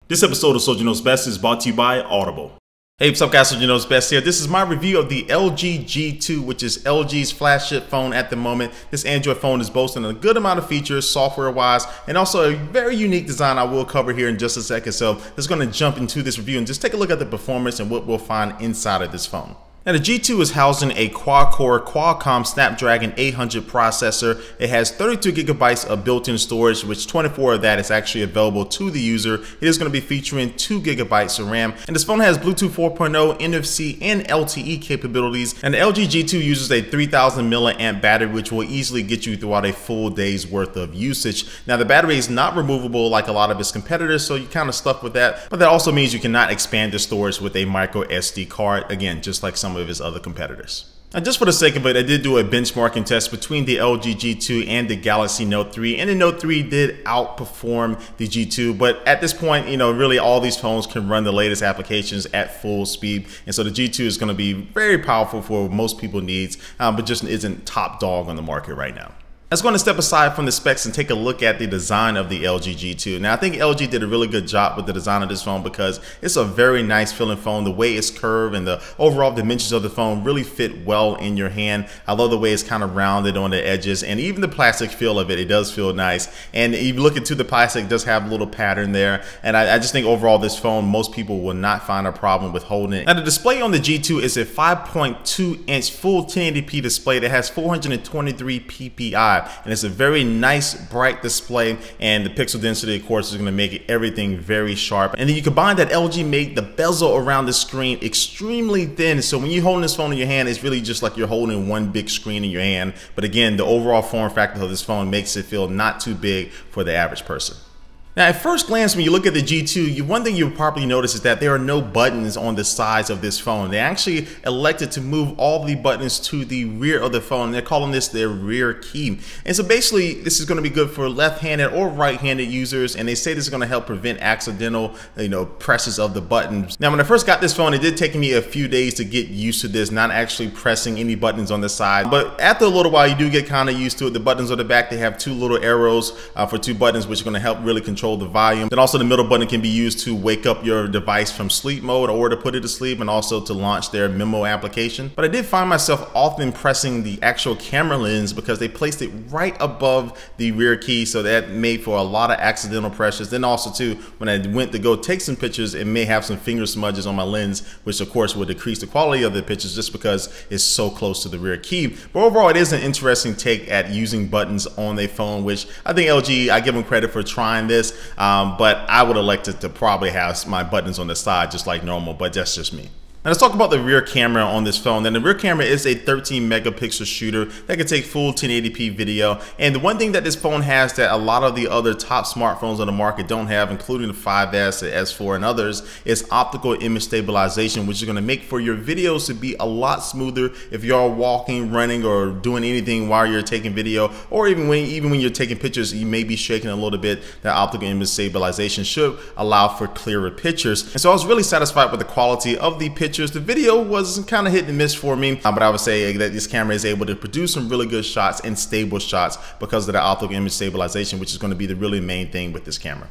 This episode of Soldier Knows Best is brought to you by Audible. Hey, what's up guys, Soldier Knows Best here. This is my review of the LG G2, which is LG's flagship phone at the moment. This Android phone is boasting a good amount of features software-wise and also a very unique design I will cover here in just a second. So let's going to jump into this review and just take a look at the performance and what we'll find inside of this phone. Now the G2 is housing a quad-core Qualcomm Snapdragon 800 processor. It has 32 gigabytes of built-in storage, which 24 of that is actually available to the user. It is going to be featuring 2 gigabytes of RAM. And this phone has Bluetooth 4.0, NFC, and LTE capabilities. And the LG G2 uses a 3000 milliamp battery, which will easily get you throughout a full day's worth of usage. Now the battery is not removable like a lot of its competitors, so you're kind of stuck with that. But that also means you cannot expand the storage with a micro SD card, again, just like some of his other competitors. Now just for the sake of it, I did do a benchmarking test between the LG G2 and the Galaxy Note 3, and the Note 3 did outperform the G2, but at this point, really all these phones can run the latest applications at full speed, and so the G2 is going to be very powerful for most people's needs, but just isn't top dog on the market right now. Let's go and step aside from the specs and take a look at the design of the LG G2. Now I think LG did a really good job with the design of this phone because it's a very nice feeling phone. The way it's curved and the overall dimensions of the phone really fit well in your hand. I love the way it's kind of rounded on the edges, and even the plastic feel of it, it does feel nice. And if you look into the plastic, it does have a little pattern there. And I just think overall this phone, most people will not find a problem with holding it. Now the display on the G2 is a 5.2 inch full 1080p display that has 423 ppi. And it's a very nice bright display, and the pixel density of course is going to make everything very sharp. And then you combine that LG made the bezel around the screen extremely thin, so when you're holding this phone in your hand, it's really just like you're holding one big screen in your hand. But again, the overall form factor of this phone makes it feel not too big for the average person. Now at first glance, when you look at the G2, one thing you'll probably notice is that there are no buttons on the sides of this phone. They actually elected to move all the buttons to the rear of the phone. They're calling this their rear key. And so basically, this is going to be good for left-handed or right-handed users, and they say this is going to help prevent accidental presses of the buttons. Now when I first got this phone, it did take me a few days to get used to this, not actually pressing any buttons on the side. But after a little while, you do get kind of used to it. The buttons on the back, they have 2 little arrows for 2 buttons, which are going to help really control the volume. Then also the middle button can be used to wake up your device from sleep mode or to put it to sleep, and also to launch their memo application. But I did find myself often pressing the actual camera lens because they placed it right above the rear key, so that made for a lot of accidental pressures. Then also too, when I went to go take some pictures, it may have some finger smudges on my lens, which of course would decrease the quality of the pictures just because it's so close to the rear key. But overall, it is an interesting take at using buttons on a phone, which I think LG, I give them credit for trying this. But I would elect to probably have my buttons on the side just like normal, but that's just me. Now let's talk about the rear camera on this phone. And the rear camera is a 13 megapixel shooter that can take full 1080p video. And the one thing that this phone has that a lot of the other top smartphones on the market don't have, including the 5S, the S4, and others, is optical image stabilization, which is going to make for your videos to be a lot smoother if you're walking, running, or doing anything while you're taking video, or even when you're taking pictures, you may be shaking a little bit. That optical image stabilization should allow for clearer pictures. And so I was really satisfied with the quality of the pictures. The video was kind of hit and miss for me, but I would say that this camera is able to produce some really good shots and stable shots because of the optical image stabilization, which is going to be the really main thing with this camera.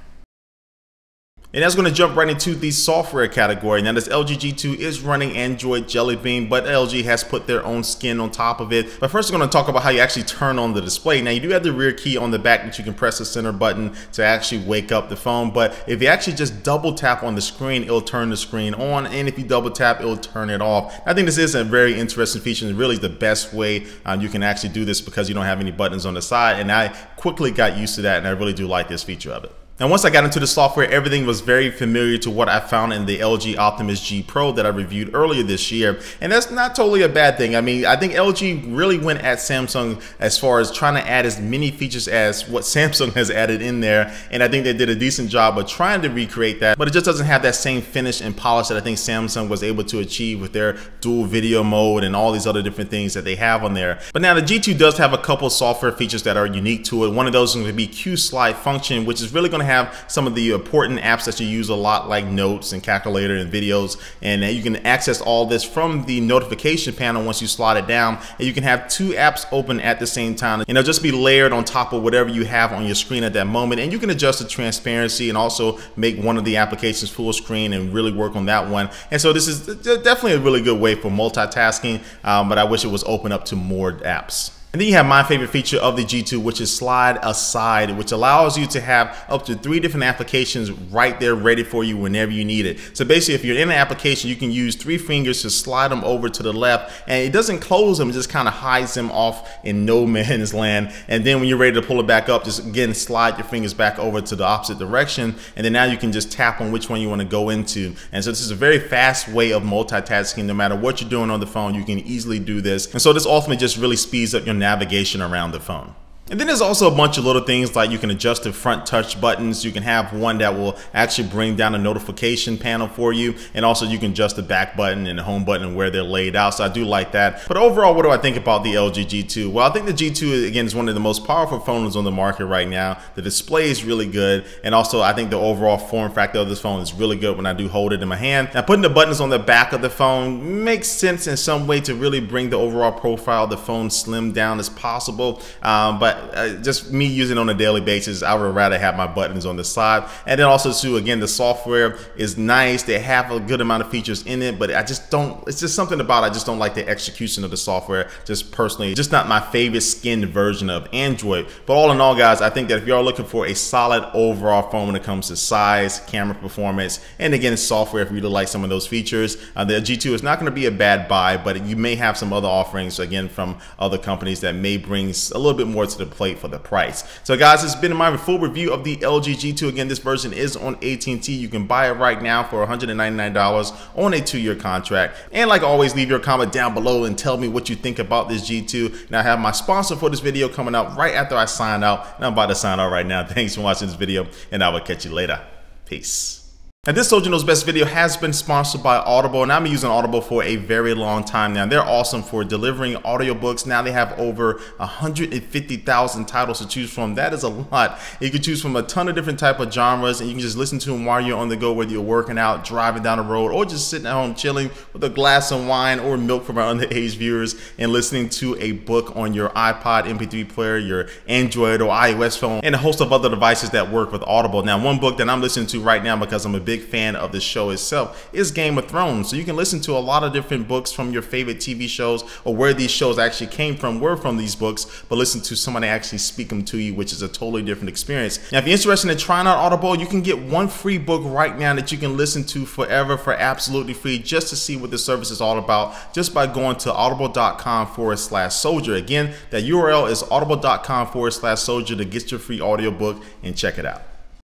And that's going to jump right into the software category. Now this LG G2 is running Android Jelly Bean, but LG has put their own skin on top of it. But first we're going to talk about how you actually turn on the display. Now you do have the rear key on the back that you can press the center button to actually wake up the phone. But if you actually just double tap on the screen, it'll turn the screen on. And if you double tap, it'll turn it off. I think this is a very interesting feature and really the best way you can actually do this because you don't have any buttons on the side. And I quickly got used to that, and I really do like this feature of it. Now once I got into the software, everything was very familiar to what I found in the LG Optimus G Pro that I reviewed earlier this year. And that's not totally a bad thing. I mean, I think LG really went at Samsung as far as trying to add as many features as what Samsung has added in there. And I think they did a decent job of trying to recreate that, but it just doesn't have that same finish and polish that I think Samsung was able to achieve with their dual video mode and all these other different things that they have on there. But now the G2 does have a couple software features that are unique to it. One of those is going to be QSlide function, which is really going to have some of the important apps that you use a lot, like notes and calculator and videos, and you can access all this from the notification panel once you slide it down, and you can have 2 apps open at the same time, and they'll just be layered on top of whatever you have on your screen at that moment. And you can adjust the transparency and also make one of the applications full screen and really work on that one. And so this is definitely a really good way for multitasking, but I wish it was open up to more apps. And then you have my favorite feature of the G2, which is slide aside, which allows you to have up to 3 different applications right there ready for you whenever you need it. So basically, if you're in an application, you can use 3 fingers to slide them over to the left, and it doesn't close them, it just kind of hides them off in no man's land. And then when you're ready to pull it back up, just again slide your fingers back over to the opposite direction, and then now you can just tap on which one you want to go into. And so this is a very fast way of multitasking. No matter what you're doing on the phone, you can easily do this. And so this ultimately just really speeds up your navigation around the phone. And then there's also a bunch of little things, like you can adjust the front touch buttons. You can have one that will actually bring down a notification panel for you, and also you can adjust the back button and the home button and where they're laid out. So I do like that. But overall, what do I think about the LG G2? Well, I think the G2 again is one of the most powerful phones on the market right now. The display is really good, and also I think the overall form factor of this phone is really good when I do hold it in my hand. Now, putting the buttons on the back of the phone makes sense in some way to really bring the overall profile of the phone slim down as possible, but just me using it on a daily basis, I would rather have my buttons on the side. And then also too, again, the software is nice. They have a good amount of features in it, but I just don't, it's just something about it. I just don't like the execution of the software, just personally, just not my favorite skinned version of Android. But all in all, guys, I think that if you're looking for a solid overall phone when it comes to size, camera performance, and again, software, if you really like some of those features, the G2 is not going to be a bad buy, but you may have some other offerings, again, from other companies that may bring a little bit more to the plate for the price. So guys, it's been my full review of the LG G2. Again, this version is on at&t. You can buy it right now for $199 on a 2-year contract. And like always, leave your comment down below and tell me what you think about this G2. Now I have my sponsor for this video coming up right after I sign out, and I'm about to sign out right now. Thanks for watching this video, and I will catch you later. Peace. And this Soldier Knows Best video has been sponsored by Audible, and I've been using Audible for a very long time now. They're awesome for delivering audiobooks. Now they have over 150,000 titles to choose from. That is a lot. You can choose from a ton of different type of genres, and you can just listen to them while you're on the go, whether you're working out, driving down the road, or just sitting at home chilling with a glass of wine or milk from our underage viewers and listening to a book on your iPod, MP3 player, your Android or iOS phone, and a host of other devices that work with Audible. Now, one book that I'm listening to right now, because I'm a big fan of the show itself, is Game of Thrones. So you can listen to a lot of different books from your favorite TV shows, or where these shows actually came from, were from these books, but listen to somebody actually speak them to you, which is a totally different experience. Now, if you're interested in trying out Audible, you can get 1 free book right now that you can listen to forever for absolutely free, just to see what the service is all about, just by going to audible.com/soldier. Again, that URL is audible.com/soldier to get your free audiobook and check it out.